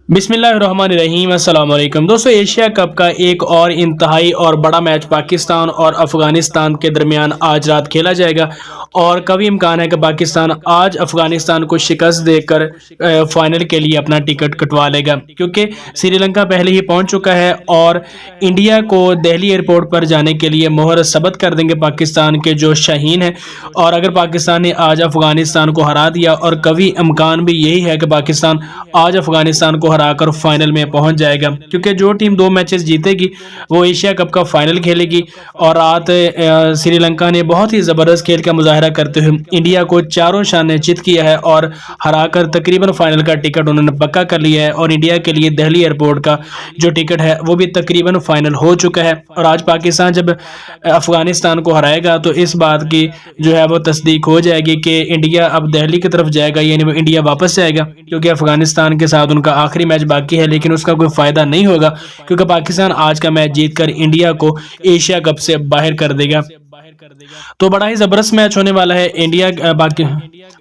बिस्मिल्लाहिर्रहमानिर्रहीम। अस्सलाम वालेकुम दोस्तों, एशिया कप का एक और इंतहाई और बड़ा मैच पाकिस्तान और अफ़गानिस्तान के दरमियान आज रात खेला जाएगा और कभी इम्कान है कि पाकिस्तान आज अफ़गानिस्तान को शिकस्त देकर फाइनल के लिए अपना टिकट कटवा लेगा, क्योंकि श्रीलंका पहले ही पहुंच चुका है और इंडिया को दिल्ली एयरपोर्ट पर जाने के लिए मोहर सबत कर देंगे पाकिस्तान के जो शाहीन हैं। और अगर पाकिस्तान ने आज अफ़गानिस्तान को हरा दिया, और कभी इम्कान भी यही है कि पाकिस्तान आज अफ़गानिस्तान को हराकर फाइनल में पहुंच जाएगा, क्योंकि जो टीम 2 मैचेस जीतेगी वो एशिया कप का फाइनल खेलेगी। और रात श्रीलंका ने बहुत ही ज़बरदस्त खेल का मुजाहरा करते हुए इंडिया को चारों शान चित किया है और हराकर तकरीबन फाइनल का टिकट उन्होंने पक्का कर लिया है। और इंडिया के लिए दिल्ली एयरपोर्ट का जो टिकट है वो भी तकरीबन फाइनल हो चुका है। और आज पाकिस्तान जब अफ़गानिस्तान को हराएगा तो इस बात की जो है वो तस्दीक हो जाएगी कि इंडिया अब दिल्ली की तरफ जाएगा, यानी वो इंडिया वापस जाएगा, क्योंकि अफ़गानिस्तान के साथ उनका आखिरी मैच बाकी है। लेकिन उसका कोई फ़ायदा नहीं होगा, क्योंकि पाकिस्तान आज का मैच जीतकर इंडिया को एशिया कप से बाहर कर देगा। तो बड़ा ही ज़बरदस्त मैच होने वाला है।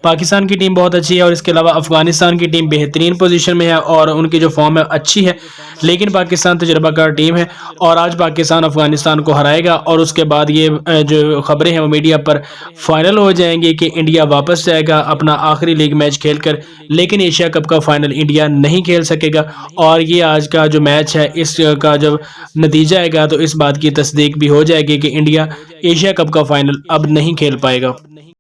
पाकिस्तान की टीम बहुत अच्छी है और इसके अलावा अफ़गानिस्तान की टीम बेहतरीन पोजीशन में है और उनकी जो फॉर्म है अच्छी है, लेकिन पाकिस्तान तजुर्बाकार टीम है। और आज पाकिस्तान अफ़गानिस्तान को हराएगा और उसके बाद ये जो खबरें हैं वो मीडिया पर फाइनल हो जाएंगी कि इंडिया वापस जाएगा अपना आखिरी लीग मैच खेलकर, लेकिन एशिया कप का फाइनल इंडिया नहीं खेल सकेगा। और ये आज का जो मैच है इसका जब नतीजा आएगा तो इस बात की तस्दीक भी हो जाएगी कि इंडिया एशिया कप का फाइनल अब नहीं खेल पाएगा।